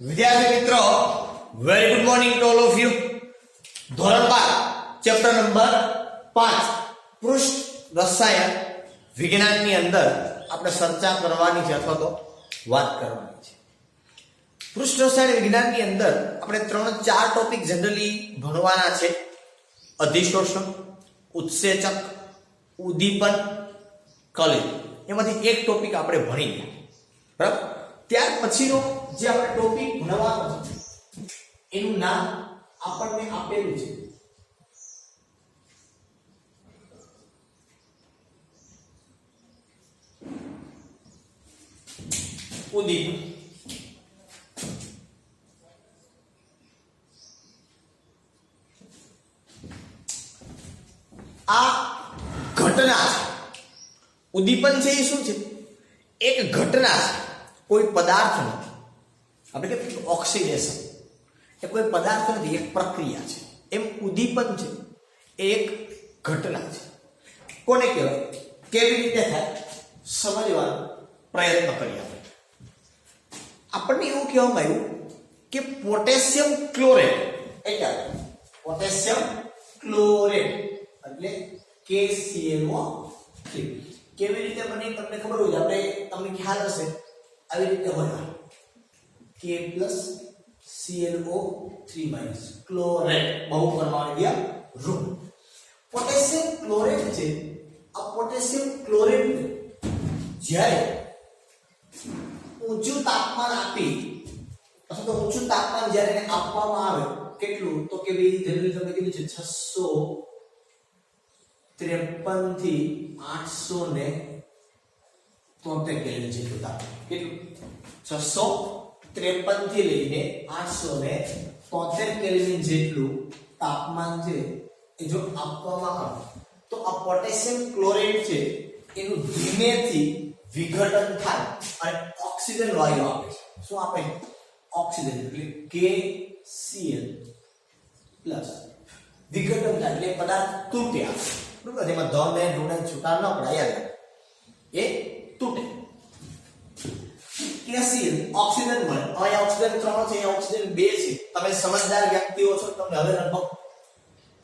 વિદ્યાર્થી મિત્રો, very good morning to all of you. ધોરણ 12 ચેપ્ટર નંબર 5 પૃષ્ઠ રસાયણ વિજ્ઞાનની અંદર આપણે ચર્ચા કરવાની છે અથવા તો વાત કરવાની છે. પૃષ્ઠ રસાયણ વિજ્ઞાનની અંદર આપણે 3-4 ટોપિક જનરલી ભણવાના છે. અધિશોષણ, ઉત્સેચક, ઉદ્દીપન, કલિલ. એમાંથી એક ટોપિક આપણે ભણી ગયા, બરાબર. ત્યાર પછીનો જે આપણે ટોપિક ભણવાનો છે એનું નામ આપણને આપેલું છે ઉદ્દીપન. આ ઘટના છે. ઉદ્દીપન છે એ શું છે? એક ઘટના છે, કોઈ પદાર્થ નથી. આપણે કે ઓક્સિડેશન એ કોઈ પદાર્થ નથી, એક પ્રક્રિયા છે. એમ ઉદ્દીપન છે એ એક ઘટના છે. કોને કહેવાય, કેવી રીતે થાય, સમજવાનો પ્રયત્ન કરીએ. આપણને એવું કહેવામાં આવ્યું કે પોટેશિયમ ક્લોરેટ એટલે પોટેશિયમ ક્લોરેટ એટલે KClO3 કેવી રીતે બને તમને ખબર હોય. આપણે તમને ખ્યાલ હશે આવી રીતે હોય K + ClO3 - ક્લોરેટ બહુ કરવાની ગયા રૂમ. પોટેશિયમ ક્લોરેટ છે. આ પોટેશિયમ ક્લોરેટ જ્યારે ઊંચું તાપમાન આપી અથવા તો ઊંચું તાપમાન જ્યારે એને આપવામાં આવે, કેટલું તો કે ભાઈ જનરલી તમને કીધું છે 653 થી 873 કેલ્વિન જેટલું તાપમાન. કેટલું? 653 થી લઈને 873 કેલ્વિન જેટલું તાપમાન છે એ જો આપવામાં આવે તો આ પોટેશિયમ ક્લોરેટ છે એનું ધીમેથી વિઘટન થાય અને ઓક્સિજન વાયુ આપે છે. શું આપે? ઓક્સિજન એટલે KCl પ્લસ વિઘટન થાય એટલે પદાર્થ તૂટે. બરાબર, જેમાં ધન ને ઋણ છૂટા ન પડાય, એ તૂટે. KCl ઓક્સિજન મળે. અહીંયા ઓક્સિજન 3 છે, અહીંયા ઓક્સિજન 2 છે. તમે સમજદાર વ્યક્તિઓ છો, તમને હવે લગભગ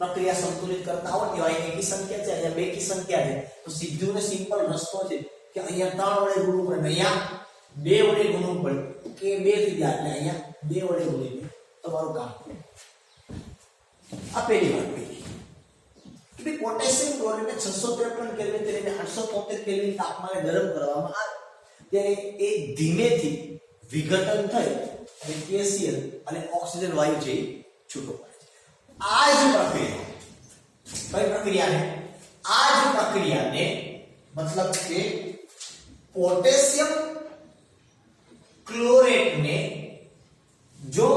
પ્રક્રિયા સંતુલિત કરતા આવડતી હોય. અહીંયા એકી સંખ્યા છે, અહીંયા 2 કી સંખ્યા છે, તો સીધું ને સિમ્પલ રસ્તો છે કે અહીંયા 3 વડે ગુણવું પડે, અહીંયા 2 વડે ગુણવું પડે. કે 2 થી જાય એટલે અહીંયા 2 વડે ગુણી દે, તમારું કામ. આ પહેલી વાત પહેલી કે પોટેશિયમ ક્લોરેટને 653 કેલ્વિન થી લઈને 873 કેલ્વિન તાપમાને ગરમ કરવામાં આવે ત્યારે એ ધીમેથી વિઘટન થઈ અને KCl અને ઓક્સિજન વાયુ છે છૂટો પડે છે. આ જ પ્રક્રિયાને મતલબ કે પોટેશિયમ ક્લોરેટને જો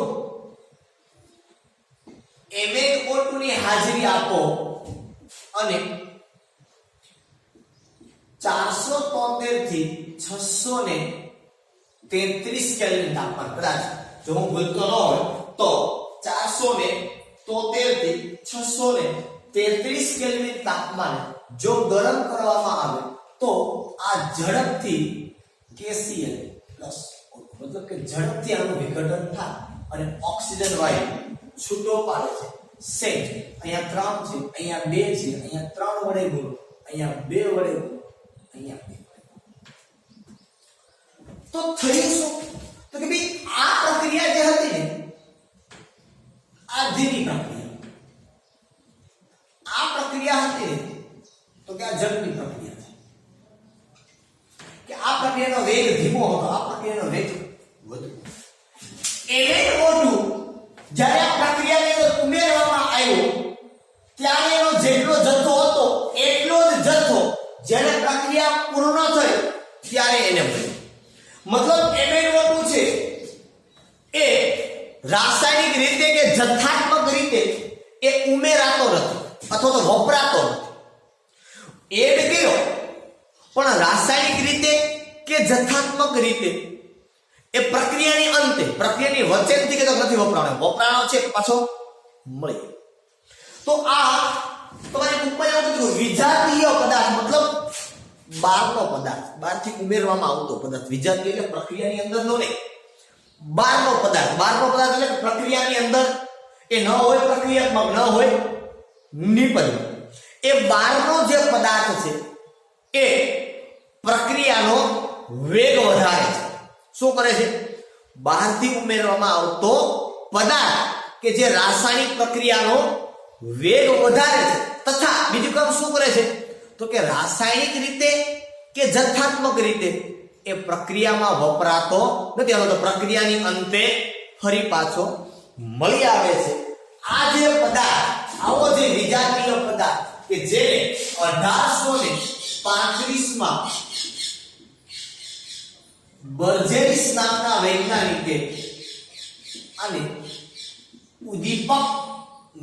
MnO2 ની હાજરી આપો અને 473 થી 633 કેલ્વિન તાપમાન, કદાચ જો હું ભૂલતો ન હોય તો 473 થી 633 કેલ્વિન તાપમાન જો ગરમ કરવામાં આવે તો આ ઝડપથી KCl પ્લસ મતલબ કે ઝડપથી આનું વિઘટન થાય અને ઓક્સિજન વાયુ છૂટો પાડે છે. સેમ અહીંયા 3 છે, અહીંયા 2 છે, અહીંયા 3 વડે ગુણો, અહીંયા 2 વડે ગુણો, અહીંયા 2 વડે. તો થઈ શું? તો કે ભાઈ આ પ્રક્રિયા જે હતી ને આ ધીમી પ્રક્રિયા, આ પ્રક્રિયા હતી ને તો કે આ ઝડપી પ્રક્રિયા છે. કે આ પ્રક્રિયાનો વેગ ધીમો હતો, આ પ્રક્રિયાનો વેગ વધુ. MnO2 જ્યારે આ પ્રક્રિયાની અંદર ઉમેરવામાં આવ્યો ત્યારે એનો જેટલો જથ્થો હતો એટલો જ જથ્થો જ્યારે પ્રક્રિયા પૂર્ણ થઈ ત્યારે એને મળ્યો. મતલબ MnO2 છે એ રાસાયણિક રીતે કે જથ્થાત્મક રીતે એ ઉમેરાતો નથી અથવા તો વપરાતો નથી. એડ કર્યો પણ રાસાયણિક રીતે કે જથ્થાત્મક રીતે એ પ્રક્રિયાની અંતે, પ્રક્રિયાની વચ્ચેથી કે તો નથી વપરાણો છે પાછો મળી. તો આ તમારી બુકમાં એવું કીધું વિજાતીય પદાર્થ મતલબ બહારનો પદાર્થ, બહારથી ઉમેરવામાં આવતો પદાર્થ. વિજાતીય એટલે પ્રક્રિયાની અંદરનો નહીં, બહારનો પદાર્થ એટલે કે પ્રક્રિયાની અંદર એ ન હોય પ્રક્રિયાત્મક, ન હોય નિપજ. એ બહારનો જે પદાર્થ છે એ પ્રક્રિયાનો વેગ વધારે છે. શું કરે છે? બહારથી ઉમેરવામાં આવતો પદાર્થ કે જે રાસાયણિક પ્રક્રિયાનો વેગ વધારે છે, તથા બીજું કામ શું કરે છે તો કે રાસાયણિક રીતે કે જથ્થાત્મક રીતે એ પ્રક્રિયામાં વપરાતો નથી. હવે તો પ્રક્રિયાની અંતે ફરી પાછો મળી આવે છે. આ જે પદાર્થ, આવો જે વિજાતીય પદાર્થ કે જેને 1835 માં બર્જેસ નામના વૈજ્ઞાનિકે આને ઉદ્દીપક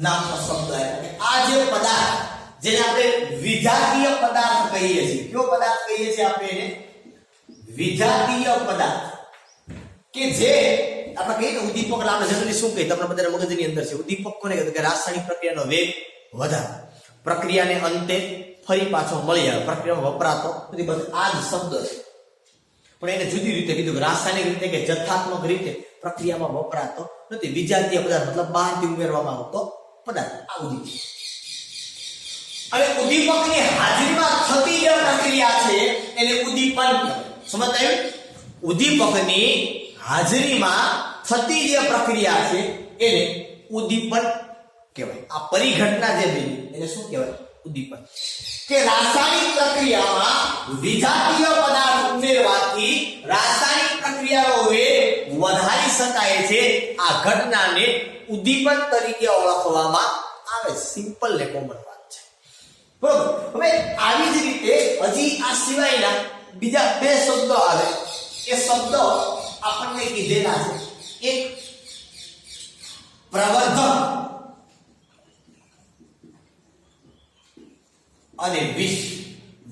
નામનો શબ્દ આપ્યો. આ જે પદાર્થ જેને આપણે વિજાતીય પદાર્થ કહીએ છીએ, કયો પદાર્થ કહીએ છીએ આપણે એને? વિજાતીય પદાર્થ. કે જે આપણે કહીએ ને ઉદ્દીપક, એટલે આપણે જનરલી શું કહીએ, તમને બધાના મગજની અંદર છે ઉદ્દીપક કોને કહેવાય? કે રાસાયણિક પ્રક્રિયાનો વેગ વધારે, પ્રક્રિયાને અંતે ફરી પાછો મળી આવે, પ્રક્રિયામાં વપરાતો નથી. બસ આ જ શબ્દ છે, પણ એને જુદી રીતે કીધું કે રાસાયણિક રીતે કે જથ્થાત્મક રીતે પ્રક્રિયામાં વપરાતો નથી. વિજાતીય પદાર્થ મતલબ બહારથી ઉમેરવામાં આવતો પદાર્થ, આ ઉદ્દીપક. હવે ઉદ્દીપકની હાજરીમાં થતી જે પ્રક્રિયા છે એને ઉદ્દીપન કહેવાય. સમજ આવી? ઉદ્દીપકની હાજરીમાં થતી જે પ્રક્રિયા છે એને ઉદ્દીપન કહેવાય. આ પરિઘટના જે બની એને શું કહેવાય? ઉદ્દીપન. કે રાસાયણિક પ્રક્રિયામાં વિજાતીય પદાર્થ ઉમેરવાથી રાસાયણિક પ્રક્રિયાનો વેગ વધારી શકાય છે. આ ઘટનાને ઉદ્દીપન તરીકે ઓળખવામાં આવે. સિમ્પલ ને કોમન વાત છે, બરોબર. હવે આવી જ રીતે હજી આ સિવાયના બીજા બે શબ્દો આવે. એ શબ્દો આપણને કીધેલા છે. એક પ્રવર્ધક અને વિષ.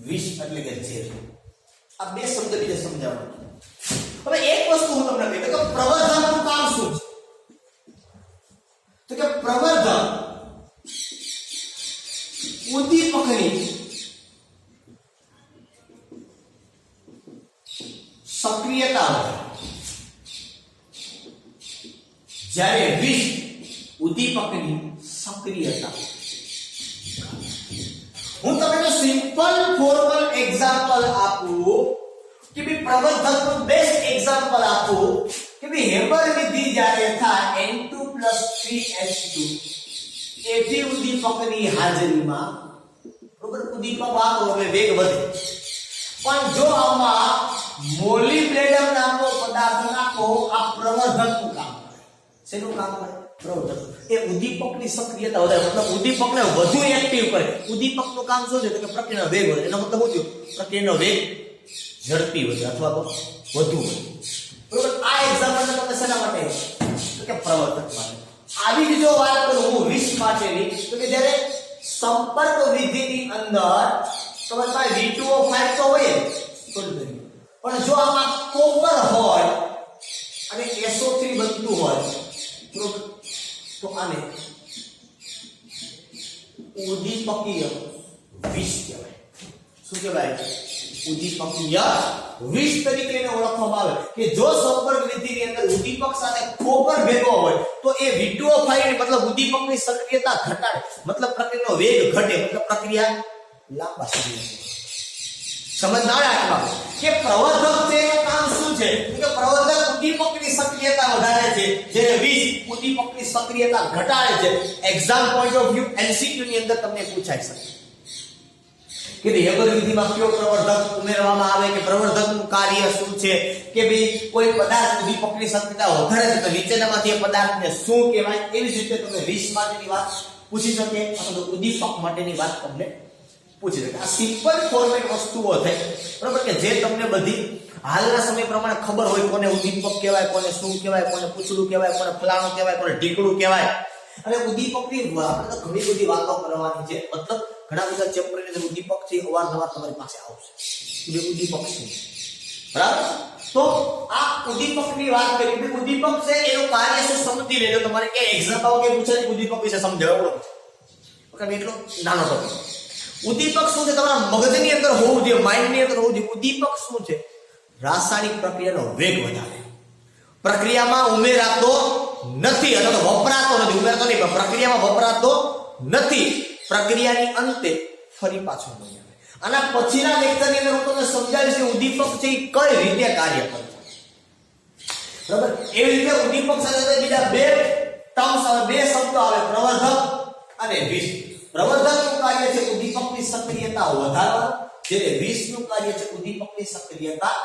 વિષ એટલે કે ઝેર. આ બે શબ્દ બીજા સમજાવવા. હવે એક વસ્તુ હું તમને કહી દઉં કે પ્રવર્ધકનું કામ શું છે? તો કે પ્રવર્ધક ઉદ્દીપકની સક્રિયતા વધારે, જ્યારે વિષ ઉદ્દીપકની સક્રિયતા. હું તમને સિમ્પલ ફોર્મલ એક્ઝામ્પલ આપું કે ભઈ પ્રવર્ધકનું બેસ્ટ એક્ઝામ્પલ આપું કે ભઈ હેબર વિધિ જ્યારે થાય N2+3H2 એથી ઉદ્દીપકની હાજરીમાં, બરોબર, ઉદ્દીપક વાપરો એટલે વેગ વધે. પણ જો આમાં મોલિબ્ડેનમ નામનો પદાર્થ નાખો, આ પ્રવર્ધકનું કામ કરે. શેનું કામ કરે? પ્રવર્ધક. એ ઉદ્દીપકની સક્રિયતા વધારે, મતલબ ઉદ્દીપકને વધુ એક્ટિવ કરે. ઉદ્દીપકનું કામ શું છે? તો કે પ્રક્રિયાનો વેગ વધે. એનો મતલબ શું? પ્રક્રિયાનો વેગ ઝડપી વધે અથવા તો વધુ વધે. બરોબર. આ એક્ઝામ્પલ તમને શેના માટે? તો કે પ્રવર્ધક માટે. આવી જ જો વાત કરું હું વિષ માટેની, તો કે જ્યારે સંપર્ક વિધિની અંદર તમારી પાસે V2O5 તો હોય પણ જો આમાં કોપર હોય અને SO3 બનતું હોય તો આને ઉદ્દીપકીય વિષ કહેવાય. શું કહેવાય? ઉદ્દીપકીય વિષ તરીકે એને ઓળખવામાં આવે. કે જો સંપર્ક વિધિની અંદર ઉદ્દીપક સાથે કોપર ભેગો હોય તો એ V2O5 મતલબ ઉદ્દીપકની સક્રિયતા ઘટાડે, મતલબ પ્રક્રિયાનો વેગ ઘટે, મતલબ પ્રક્રિયા લાંબા સમય સમજદાર આત્મા. કે પ્રવર્ધક છે એનું કામ શું છે? કે પ્રવર્ધક ઉદ્દીપકની સક્રિયતા વધારે છે, જ્યારે વિષ ઉદ્દીપકની સક્રિયતા ઘટાડે છે. Exam point of view MCQ ની અંદર તમને પૂછાઈ શકે કે હેબર વિધિમાં કયો પ્રવર્ધક ઉમેરવામાં આવે, કે પ્રવર્ધકનું કાર્ય શું છે, કે ભાઈ કોઈ પદાર્થ ઉદ્દીપકની સક્રિયતા વધારે છે તો નીચેનામાંથી એ પદાર્થને શું કહેવાય. એવી જ રીતે તમે વિષ માટેની વાત પૂછી શકે અથવા તો ઉદ્દીપક માટેની વાત તમને પૂછી શકે. આ સિમ્પલ ફોર્મેટ વસ્તુઓ થઈ, બરોબર, કે જે તમને બધી હાલના સમય પ્રમાણે ખબર હોય કોને ઉદ્દીપક કહેવાય, કોને શું કહેવાય, કોને પૂછડું કહેવાય, કોને ફલાણું કહેવાય, કોને ઢીકડું કહેવાય. અને ઉદ્દીપકની આપણે તો ઘણી બધી વાતો કરવાની છે. મતલબ ઘણા બધા ચેપ્ટરની અંદર ઉદ્દીપક છે અવારનવાર તમારી પાસે આવશે કે ઉદ્દીપક શું, બરાબર. તો આ ઉદ્દીપકની વાત કરી કે ઉદ્દીપક છે એનું કાર્ય શું સમજી લેજો. તમારે કે એક્ઝામ આવો કે પૂછે ઉદ્દીપક વિશે સમજાવવું પડે, એટલો નાનો ટોપિક. ઉદ્દીપક શું છે? તમારા મગજની અંદર હોવું જોઈએ, માઇન્ડની અંદર હોવું જોઈએ. ઉદ્દીપક શું છે? રાસાયણિક પ્રક્રિયાનો વેગ વધારે, પ્રક્રિયામાં ઉમેરાતો નથી અથવા તો વપરાતો નથી, ઉમેરાતો નહીં પણ પ્રક્રિયામાં વપરાતો નથી, પ્રક્રિયાની અંતે ફરી પાછો મળી આવે. આના પછીના લેક્ચરની અંદર હું તમને સમજાવીશ કે ઉદ્દીપક છે એ કઈ રીતે કાર્ય કરે છે. બરાબર, એવી રીતે ઉદ્દીપક સાથે બીજા બે ટર્મ્સ આવે, બે શબ્દો આવે, પ્રવર્ધક અને વિષ. પ્રવર્ધકનું કાર્ય છે ઉદ્દીપકની સક્રિયતા વધારવાનું, જ્યારે વિષનું કાર્ય છે ઉદ્દીપકની સક્રિયતા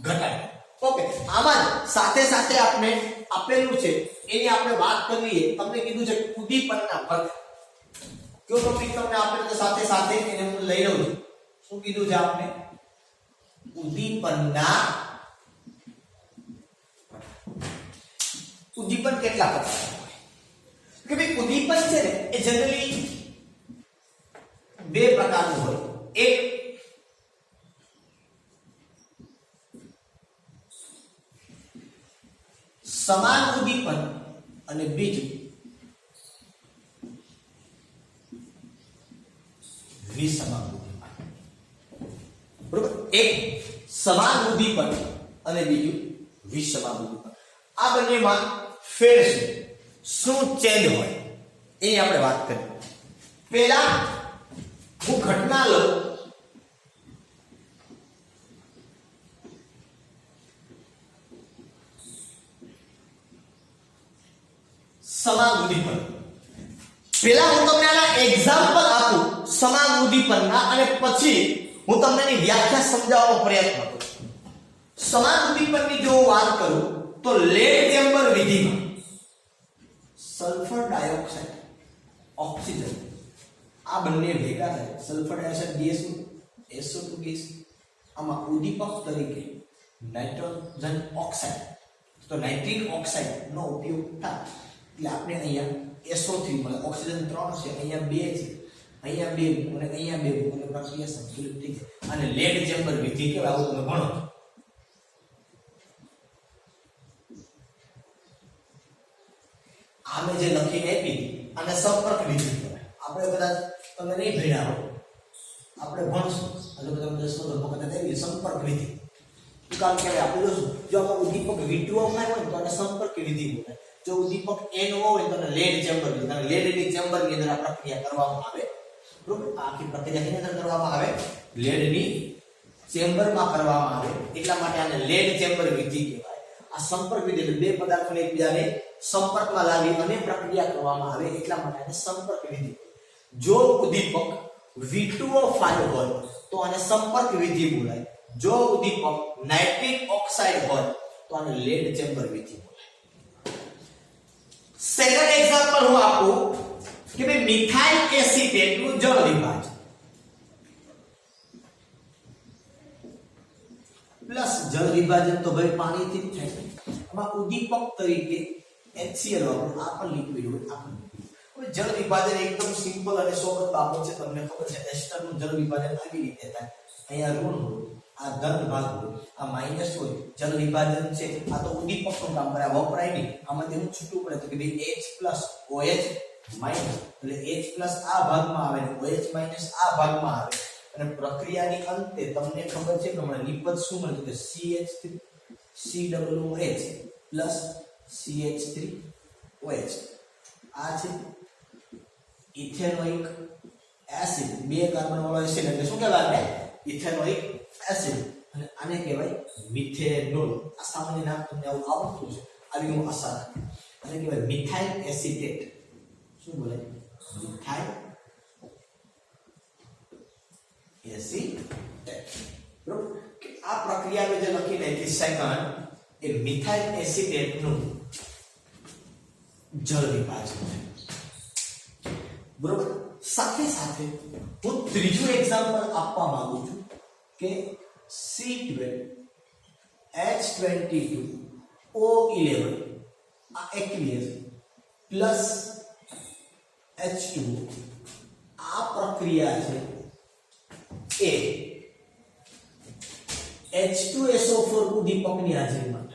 ઘટાડવાનું. ઓકે, આમાં સાથે સાથે આપણે આપેલું છે એની આપણે વાત કરીએ. તમને કીધું છે ઉદ્દીપકના વર્ગ. કયો ટોપિક તમને આપેલું છે સાથે સાથે એને હું લઈ લઉં છું. શું કીધું છે આપણે? ઉદ્દીપનના ઉદ્દીપન કેટલા પ્રકારના હોય કે ભાઈ ઉદ્દીપન છે ને એ જનરલી બે પ્રકારનું હોય. એક સમાન ઉદ્દીપન અને બીજું વિસમાન ઉદ્દીપન. બરોબર, એક સમાન ઉદ્દીપન અને બીજું વિસમાન ઉદ્દીપન. આ બંનેમાં ફેર શું ચેન્જ હોય એ આપણે વાત કરીએ. પહેલા હું ઘટના લઉં, સમાન ઉદ્દીપન. પહેલા હું તમને આના એક્ઝામ્પલ આપું સમાન ઉદ્દીપનના અને પછી હું તમને એની વ્યાખ્યા સમજાવવાનો પ્રયત્ન કરું. સમાન ઉદ્દીપનની જો વાત કરું તો લેડ ચેમ્બર વિધિમાં સલ્ફર ડાયોક્સાઇડ, ઓક્સિજન આ બંને ભેગા થાય sulphur dioxide gas, SO2 gas. આમાં ઉદ્દીપક તરીકે નાઇટ્રોજન ઓક્સાઇડ, તો નાઇટ્રિક ઓક્સાઇડ નો ઉપયોગ થાય એટલે આપણે અહીંયા SO3 મળે. ઓક્સિજન 3 છે, અહીંયા 2 છે, અહીંયા 2 અને અહીંયા 2 અને પ્રક્રિયા સંતુલિત થઈ જાય. અને લેડ ચેમ્બર વિધિ કહેવાય. આવું તમે ભણો. આમે જે લખીને આપી અને સંપર્ક વિધિ કહેવાય. આપણે કદાચ તમે નહીં ભણ્યા હો, આપણે ભણશું એટલે બધા 10 વખત આવી સંપર્ક વિધિ. કામ કહેવાય આપણે જોશું. જો આપણે ઉદ્દીપક V2O હોય તો આને સંપર્ક વિધિ બોલાય. જો ઉદ્દીપક NO હોય તો લેડ ચેમ્બર વિધિ. અને લેડની ચેમ્બરની અંદર આ પ્રક્રિયા કરવામાં આવે. બરોબર, આખી પ્રક્રિયા કેની અંદર કરવામાં આવે? લેડની ચેમ્બરમાં કરવામાં આવે. એટલા માટે આને લેડ ચેમ્બર વિધિ કહેવાય. આ સંપર્ક વિધિ એટલે બે પદાર્થોને એકબીજાને સંપર્કમાં લાવી અને પ્રક્રિયા કરવામાં આવે એટલા માટે આને સંપર્ક વિધિ. જો ઉદ્દીપક V2O5 હોય તો આને સંપર્ક વિધિ બોલાય. જો ઉદ્દીપક નાઇટ્રિક ઓક્સાઇડ હોય તો આને લેડ ચેમ્બર વિધિ બોલાય. સેકન્ડ એક્ઝામ્પલ હું આપું કે ભાઈ મિથાઇલ એસિટેટ નું જળ વિભાજન પ્લસ જળ વિભાજન તો ભાઈ પાણીથી જ થાય છે. આમાં ઉદ્દીપક તરીકે HCl વાપરો. આ પણ લિક્વિડ હોય, આ પણ હવે જળ વિભાજન એકદમ સિમ્પલ અને સોબર બાબત છે. તમને ખબર છે એસ્ટર નું જળ વિભાજન આવી રીતે થાય. અહીંયા ઋણ હોય, આ ધન ભાગ હોય, આ માઈનસ હોય. જળ વિભાજન છે આ તો ઉદ્દીપકનું કામ કરે, વપરાય નહીં. આમાંથી હું છૂટું પડે તો કે ભાઈ H+OH- એટલે H+ આ ભાગમાં આવે ને OH- આ ભાગમાં આવે. અને પ્રક્રિયાની અંતે તમને ખબર છે કે હમણાં નિપજ શું મળે કે CH3 COOH પ્લસ CH3OH. આ છે ઇથેનોઇક એસિડ, બે કાર્બન વાળો એસિડ એટલે શું કહેવાય? Ethanoic acid. અને આને કહેવાય મિથેનોલ. આ સામાન્ય નામ તમને આવું આવડતું છે, આવી હું આશા રાખું. આને કહેવાય મિથાઇલ એસિટેટ. શું બોલાય? Methyl acetate. બરોબર, આ પ્રક્રિયા જે લખીને કે સેકન્ડ એ મિથાઇલ એસિટેટ નું જળ વિભાજન છે. બરોબર, સાથે સાથે હું ત્રીજું એક્ઝામ્પલ આપવા માંગુ છું કે C12H22O11 આ એક્વિયસ પ્લસ H2O. આ પ્રક્રિયા છે એ H2SO4 ઉદ્દીપકની હાજરીમાં.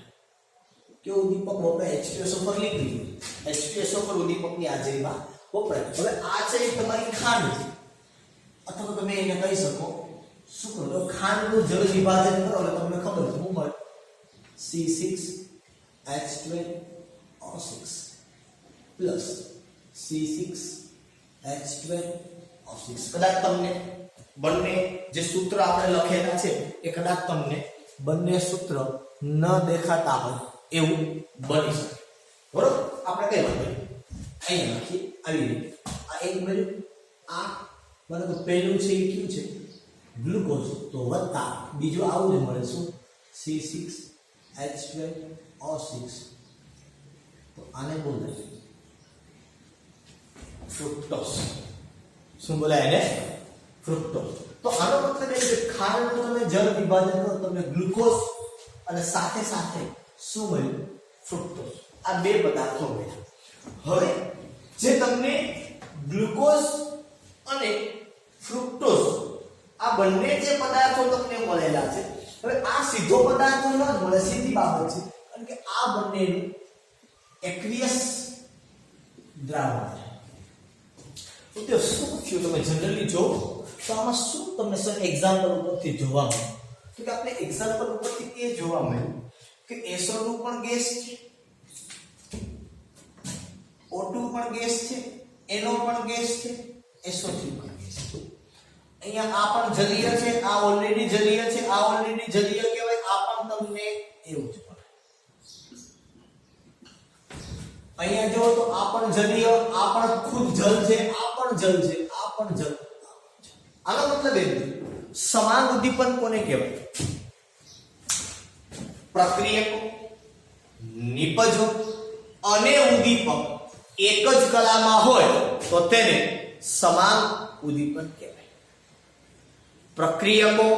કે ઉદ્દીપક વપરાય H2SO4 લિક્વિડ, H2SO4 ઉદ્દીપકની હાજરીમાં વપરાય. હવે આ છે તમારી ખાંડ છે, અથવા તમે એને કહી શકો શું કરો ખાંડનું જળ વિભાજન કરો એટલે તમને ખબર છે શું મળે? C6 H12O6 plus C6H12O6. કદાચ તમને બંને જે સૂત્ર આપણે લખેલા છે એ કદાચ તમને બંને સૂત્ર ન દેખાતા હોય એવું બની શકે. બરોબર, આપણે કઈ વાત અહીંયા લખીએ આવી રીતે. આ એક મળ્યું, આ બરાબર પહેલું છે એ કયું છે ગ્લુકોઝ, તો વત્તા બીજું આવું જ મળે શું C6H12O6. તો આને બોલાય ફ્રુક્ટોઝ. શું બોલાય એને? ફ્રુક્ટોઝ. તો આનો મતલબ એ કે ખાંડનું તમે જળ વિભાજન કરો તમને ગ્લુકોઝ અને સાથે સાથે શું મળ્યું? ફ્રુક્ટોઝ. આ બે પદાર્થો મળ્યા. હવે જે તમને ગ્લુકોઝ અને ફ્રુક્ટોઝ આ બંને જે પદાર્થો તમને મળેલા છે, હવે આ સીધો પદાર્થ ન મળે, સીધી બાબત છે, કારણ કે આ બંનેનું એક્વિયસ દ્રાવણ છે. તો શું થયું તમે જનરલી જો તો આમાં શું તમને સર એક્ઝામ્પલ ઉપરથી જોવા મળે? તો કે આપણે એક્ઝામ્પલ ઉપરથી એ જોવા મળ્યું કે SO2 પણ ગેસ છે, O2 પણ ગેસ છે, NO પણ ગેસ છે, SO3 પણ ગેસ છે. અહીંયા આ પણ જલીય છે, આ ઓલરેડી જલીય છે, આ ઓલરેડી જલીય કહેવાય, આ પણ તમને એવું જ પડે. અહીંયા જો તો આ પણ જલીય, આ પણ ખુદ જલ છે, આ પણ જલ છે, આ પણ જલ. આનો મતલબ એ સમાન ઉદ્દીપન કોને કહેવાય? પ્રક્રિયકો, નિપજો અને ઉદ્દીપક એક જ કલામાં હોય તો તેને સમાન ઉદ્દીપન કહેવાય. પ્રક્રિયકો,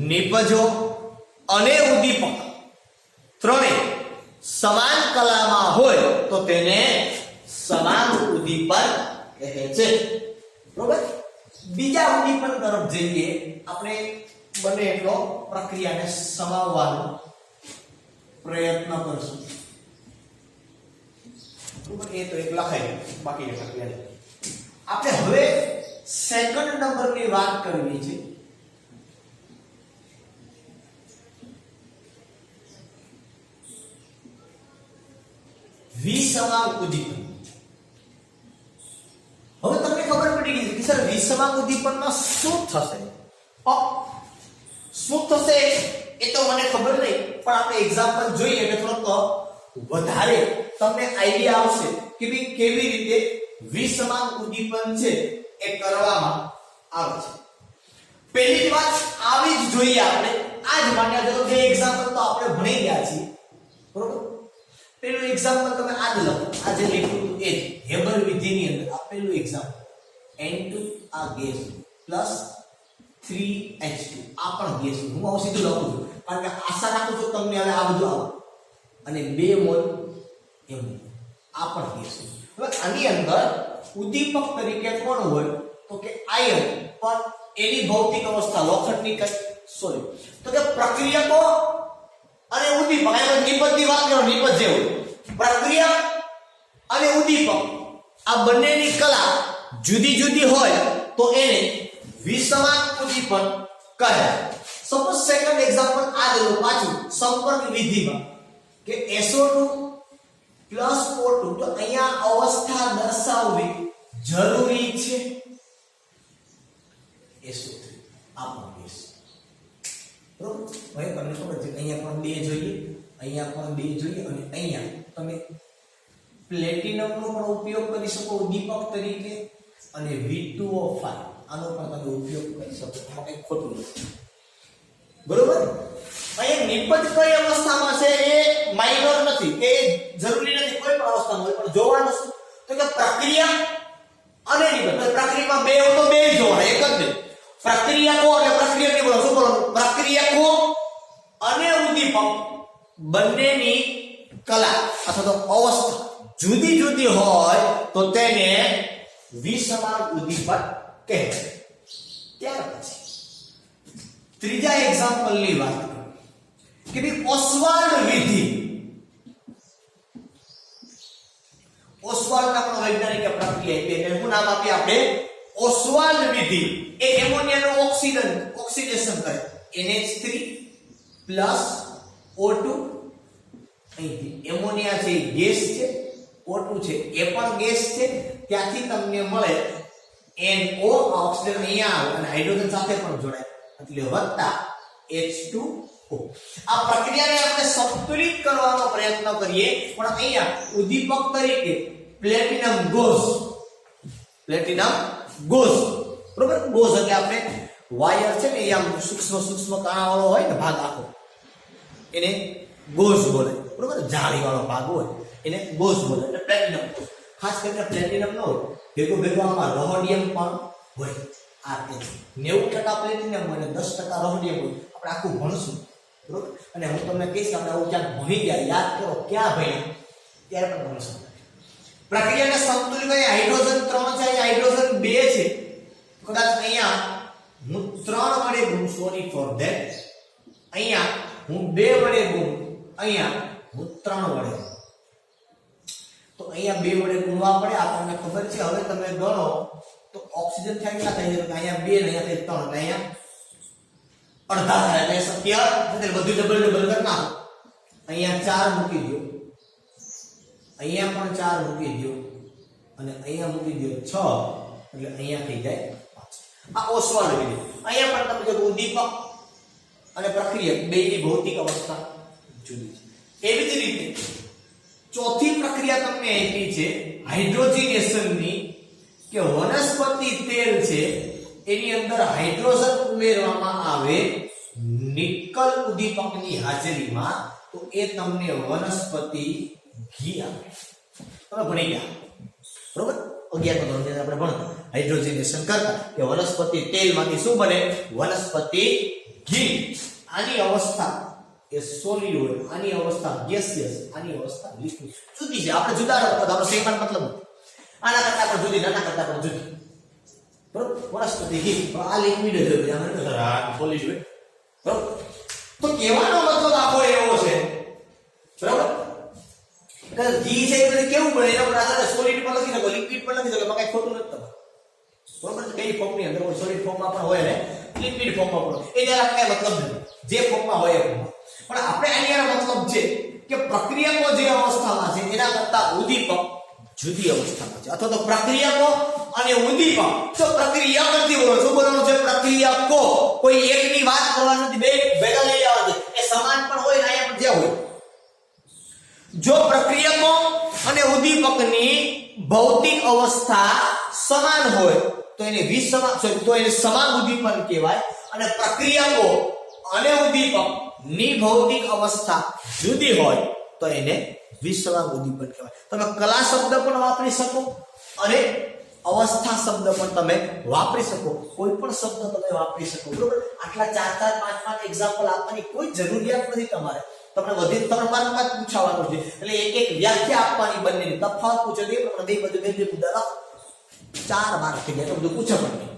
નિપજો અને ઉદ્દીપક ત્રણેય સમાન કલામાં હોય તો તેને સમાન ઉદ્દીપન કહે છે. બરોબર, બીજા ઉદ્દીપન તરફ જઈએ. આપણે બને એટલો પ્રક્રિયાને સમાવવાનો પ્રયત્ન કરશું. એ તો એક લખાય, બાકી પ્રક્રિયા આપણે હવે સેકન્ડ નંબરની વાત કરવી છે. વિસમાંગ ઉદ્દીપન. હવે તમને ખબર પડી ગઈ કે સર વિસમાંગ ઉદ્દીપનમાં શું થશે? શું થશે એ તો મને ખબર નહીં, પણ આપણે એક્ઝામ્પલ જોઈએ એટલે થોડોક વધારે તમને આઈડિયા આવશે કે ભાઈ કેવી રીતે વિસમાંગ ઉદ્દીપન છે એ કરવામાં આવે છે. પહેલી જ વાત આવી જ જોઈએ આપણે. આ જ માન્યા જો બે એક્ઝામ્પલ તો આપણે ભણી ગયા છીએ. બરોબર, પેલું એક્ઝામ્પલ તમે આ જ લખો, આ જે લખ્યું એ જ હેબર વિધિની અંદર આ પેલું એક્ઝામ્પલ N2 આ ગેસ પ્લસ 3H2 આ પણ ગેસ. હું આવું સીધું લખું છું કારણ કે આશા રાખું છું તમને હવે આ બધું આવે. અને 2 મોલ એમ આ પણ ગેસ. હવે આની અંદર ઉદ્દીપક તરીકે કોણ હોય તો કે આયન, પણ એની ભૌતિક અવસ્થા લોખંડની સોરી તો કે પ્રક્રિયકો અને ઉદ્દીપક. આ નિપજની વાત કરો, નિપજ જેવું પ્રક્રિયા અને ઉદ્દીપક આ બંનેની કલા જુદી જુદી હોય તો એને વિસમાંગ ઉદ્દીપન કહે. સપોઝ સેકન્ડ એક્ઝામ્પલ આ લો પાછું સંપર્ક વિધિમાં કે SO2 પ્લસ O2, તો અહીંયા અવસ્થા દર્શાવવી જરૂરી છે. SO3 આ પણ ગેસ. બરોબર, હવે તમને ખબર છે અહીંયા પણ 2 જોઈએ, અહીંયા પણ 2 જોઈએ અને અહીંયા તમે પ્લેટિનમનો પણ ઉપયોગ કરી શકો ઉદ્દીપક તરીકે અને V2O5 આનો પણ તમે ઉપયોગ કરી શકો. એમાં કંઈ ખોટું નથી. બરોબર, અહીંયા નિપજ કઈ અવસ્થામાં છે એ માઇનર નથી કે જરૂરી નથી, કોઈ પણ અવસ્થામાં હોય, પણ જોવાનું શું તો કે પ્રક્રિયા અને નિપજ. પ્રક્રિયામાં બે હોય તો બે જોવાના, એક જ નહીં. પ્રક્રિયકો અને પ્રક્રિયક ની બોલો શું બોલો? પ્રક્રિયકો અને ઉદ્દીપક બંનેની કલા અથવા તો અવસ્થા જુદી જુદી હોય તો તેને વિસમાંગ ઉદ્દીપક કહેવાય. ત્યાર પછી ત્રીજા એક્ઝામ્પલ ની વાત કરો કે ભાઈ ઓસ્વાલ્ડ વિધિ. ઓસ્વાલ્ડ નામનો વૈજ્ઞાનિક પ્રક્રિયા એટલે શું નામ આપીએ આપણે? ઓસ્વાલ્ડ વિધિ. એ એમોનિયાનું ઓક્સિડેશન કરે NH3 O2 અહીંથી એમોનિયા છે એ ગેસ છે, O2 છે એ પણ ગેસ છે, ત્યાંથી તમને મળે NO ઓક્સિજન અહીંયા આવે અને હાઇડ્રોજન સાથે પણ જોડાય એટલે વત્તા H2O. આ પ્રક્રિયાને આપણે સંતુલિત કરવાનો પ્રયત્ન કરીએ પણ અહીંયા ઉદ્દીપક તરીકે પ્લેટિનમ ગોઝ બરોબર. ગોઝ એટલે આપણે વાયર છે ને એ આમ સૂક્ષ્મ કાણાવાળો હોય ને ભાગ આખો એને ગોઝ બોલે બરોબર. જાળીવાળો ભાગ હોય એને ગોઝ બોલે એટલે પ્લેટિનમ. ખાસ કરીને પ્લેટિનમ ન હોય ભેગો આમાં રોહોડિયમ પણ હોય. આ 90% પ્લેટિનમ હોય અને 10% રોહોડિયમ હોય. આપણે આખું ભણશું બરોબર. અને હું તમને કહીશ કે આપણે આવું ક્યાંક ભણી ગયા યાદ કરો ક્યાં ભણ્યા ત્યારે પણ ભણશું. પ્રક્રિયાને સંતુલિત કરી હાઇડ્રોજન 3 છે, હાઇડ્રોજન 2 છે. કદાચ અહીંયા હું 3 વડે ગુણ, સોરી ફોર ધેટ. અહીંયા હું 2 વડે ગુણ, અહીંયા હું 3 વડે. તો અહીંયા 2 વડે ગુણવા પડે આપણને ખબર છે. હવે તમે ગણો તો ઓક્સિજન થાય કેટલા થાય છે? અહીંયા 2 ને અહીંયા 3 એટલે અહીંયા અડધા થાય એટલે સત્ય એટલે બધું ડબલ કરી નાખો. અહીંયા 4 મૂકી દો, અહીંયા પણ 4 મૂકી દો અને અહીંયા મૂકી દો 6 એટલે અહીંયા થઈ જાય 5. આ ઓસ્વાલ્ડ વિધિ. અહીંયા પણ તમે જો ઉદ્દીપક અને પ્રક્રિયક બેની ભૌતિક અવસ્થા જુદી છે. એવી જ રીતે ચોથી પ્રક્રિયા તમને આપી છે હાઇડ્રોજનેશનની કે વનસ્પતિ તેલ છે એની અંદર હાઇડ્રોજન ઉમેરવામાં આવે નિકલ ઉદ્દીપકની હાજરીમાં તો એ તમને વનસ્પતિ ઘી આપે. તમે ભણી ગયા બરોબર. 11મા ધોરણની અંદર આપણે ભણતા હાઇડ્રોજનેશન કરતા કે વનસ્પતિ તેલમાંથી શું બને? વનસ્પતિ ઘી. આની અવસ્થા એ સોલિડ હોય, આની અવસ્થા ગેસિયસ, આની અવસ્થા લિક્વિડ. જુદી છે. આપણે જુદા રાખતા આપણો સેમ મતલબ આના કરતા પણ જુદી, નાના કરતા પણ જુદી બરોબર. વનસ્પતિ ઘી આ લિક્વિડ જ હોય, આમાં સોલિડ હોય બરોબર. તો કહેવાનો મતલબ આપણો એવો છે બરોબર કે ઘી છે એ બધું કેવું બને એના પર આધારે સોલિડ પણ લખી શકો, લિક્વિડ પણ લખી શકો, એમાં કઈ ખોટું નથી તમારે બરોબર. કઈ ફોર્મની અંદર હોય, સોલિડ ફોર્મમાં પણ હોય ને લિક્વિડ ફોર્મમાં પણ એ જરા કઈ મતલબ નથી, જે ફોર્મમાં હોય એ ફોર્મમાં. પણ આપણે આની મતલબ છે કે પ્રક્રિયકો જે અવસ્થામાં છે એના કરતા ઉદ્દીપક જુદી અવસ્થામાં છે. અથવા તો પ્રક્રિયકો અને ઉદ્દીપક. તો પ્રક્રિયક નથી બોલો, શું બોલવાનું છે? પ્રક્રિયકો. કોઈ એકની વાત કરવાની નથી, બે ભેગા લઈ આવવા છે. એ સમાન પણ હોય ને અહીંયા પણ જે હોય. જો પ્રક્રિયકો અને ઉદ્દીપકની ભૌતિક અવસ્થા સમાન હોય તો એને સમાન ઉદ્દીપન કહેવાય. અને પ્રક્રિયકો અને ઉદ્દીપક ની ભૌતિક અવસ્થા જુદી હોય તો એને વિષમાંગ ઉદ્દીપન કહેવાય. તમે કલા શબ્દ પણ વાપરી શકો અને અવસ્થા શબ્દ પણ તમે વાપરી શકો. કોઈ પણ શબ્દ તમે વાપરી શકો બરોબર. આટલા 4 5 એક્ઝામ્પલ આપવાની કોઈ જરૂરિયાત નથી તમારે. તમને વધી 3 માર્કમાં જ પૂછવાનું છે એટલે એક વ્યાખ્યા આપવાની, બંનેની તફાવત પૂછે તો એ બે મુદ્દા લખો. 4 માર્ક થઈ ગયા તો બધું પૂછે પણ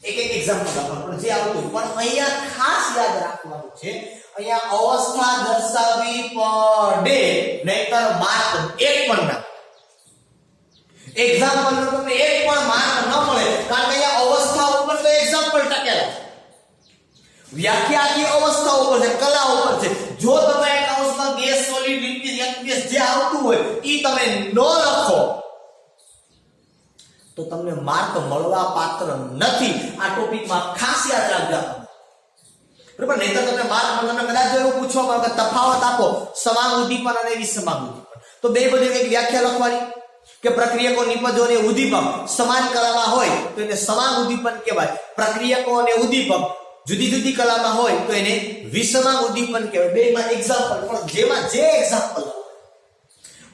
એક એક્ઝામ્પલ આપવાનું પણ જે આવતું. પણ અહીંયા ખાસ યાદ રાખવાનું છે, અહીંયા અવસ્થા દર્શાવવી પડે નહીતર માર્ક એક પણ ના. એક્ઝામ્પલ નો તમને એક પણ માર્ક ન મળે કારણ કે અહીંયા અવસ્થા ઉપર તો એક્ઝામ્પલ ટકેલા છે. વ્યાખ્યા આખી અવસ્થા ઉપર છે, કલા ઉપર છે. જો તમે એક અવસ્થા ગેસ, સોલિડ, લિક્વિડ, ગેસ જે આવતું હોય ઈ તમે ન લખો તો તમને માર્ક મળવા પાત્ર નથી. આ ટોપિકમાં ખાસ યાદ રાખજો બરાબર. નહીતર તમને માર્ક તમને કદાચ એવું પૂછવામાં આવે કે તફાવત આપો સમાન ઉદ્દીપન અને વિષમાંગ ઉદ્દીપન, તો બે બધી એક વ્યાખ્યા લખવાની કે પ્રક્રિયકો, નિપજો અને ઉદ્દીપક સમાન કલામાં હોય તો એને સમાન ઉદ્દીપન કહેવાય. પ્રક્રિયકો અને ઉદ્દીપક જુદી જુદી કલામાં હોય તો એને વિષમાંગ ઉદ્દીપન કહેવાય. બેમાં એક્ઝામ્પલ પણ જેમાં જે એક્ઝામ્પલ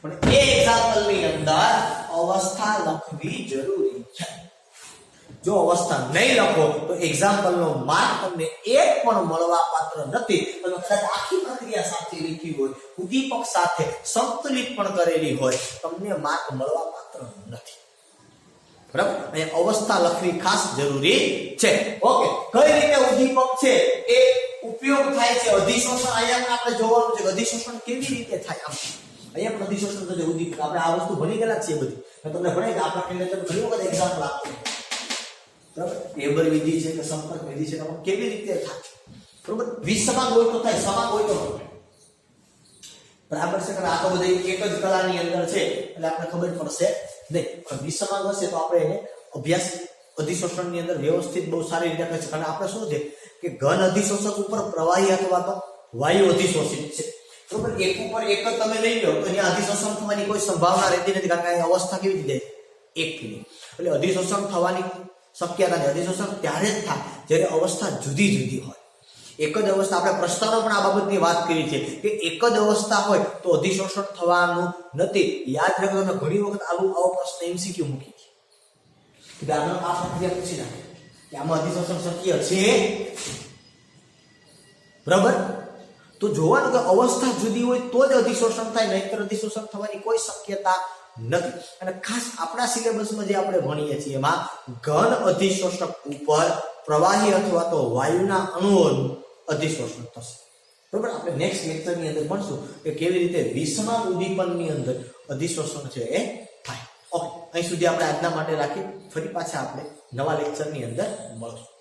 પણ એ એક્ઝામ્પલની અંદર અવસ્થા લખવી જરૂરી છે. જો અવસ્થા નહીં લખો તો એક્ઝામ્પલનો માર્ક તમને એક પણ મળવા પાત્ર નથી. તમે કદાચ આખી પ્રક્રિયા સાથે લખી હોય, ઉદ્દીપક સાથે સંતુલિત પણ કરેલી હોય, તમને માર્ક મળવા પાત્ર નથી બરાબર. અહીંયા અવસ્થા લખવી ખાસ જરૂરી છે. ઓકે, કઈ રીતે ઉદ્દીપક છે એ ઉપયોગ થાય છે? અધિશોષણ અહીંયા આપણે જોવાનું છે. અધિશોષણ કેવી રીતે થાય? અહીંયા પણ અધિશોષણ થશે ઉદ્દીપક. આપણે આ વસ્તુ ભણી ગયેલા છીએ બધી. મેં તમને ભણાવી કે આપણા કેન્દ્ર ઘણી વખત એક્ઝામ્પલ આપતું બરાબર. ટેબલ વિધિ છે કે સંપર્ક વિધિ છે, તો કેવી રીતે થાય બરાબર. વિષમાંગ હોય તો થાય, સમાંગ હોય તો બરાબર છે કે આ તો બધું એક જ કલાની અંદર છે એટલે આપણે ખબર પડશે નહીં, પણ વિષમાંગ હશે તો આપણે એને અભ્યાસ અધિશોષણની અંદર વ્યવસ્થિત બહુ સારી રીતે કરી છે. કારણ આપણે શું છે કે ઘન અધિશોષક ઉપર પ્રવાહી અથવા તો વાયુ અધિશોષિત છે, બરોબર. એક ઉપર એક જ તમે લઈ લો તો અહીંયા અધિશોષણ થવાની કોઈ સંભાવના રહેતી નથી, કારણ કે અહીં અવસ્થા કેવી રીતે એક થી, એટલે અધિશોષણ થવાની શક્યતા નથી. અધિશોષણ ત્યારે જ થાય જ્યારે અવસ્થા જુદી જુદી હોય. એક જ અવસ્થા, આપણે પ્રશ્નોનો પણ આ બાબતની વાત કરી છે કે એક જ અવસ્થા હોય તો અધિશોષણ થવાનું નથી. યાદ રાખો, તમે ઘણી વખત આવો પ્રશ્ન એમસીક્યુ મૂકી કે આ પ્રક્રિયા પૂછી નાખે કે આમાં અધિશોષણ શક્ય છે, બરાબર. તો જોવાનું કે અવસ્થા જુદી હોય તો જ અધિશોષણ થાય, નહીંતર અધિશોષણ થવાની કોઈ શક્યતા નથી. અને ખાસ આપણા સિલેબસમાં જે આપણે ભણીએ છીએ એમાં ઘન અધિશોષક ઉપર પ્રવાહી અથવા તો વાયુના અણુઓનું અધિશોષણ થશે, બરાબર. આપણે નેક્સ્ટ લેક્ચરની અંદર ભણશું કે કેવી રીતે વિષમાંગ ઉદ્દીપનની અંદર અધિશોષણ છે એ થાય. ઓકે, અહીં સુધી આપણે આજના માટે રાખીએ. ફરી પાછા આપણે નવા લેક્ચરની અંદર મળશું.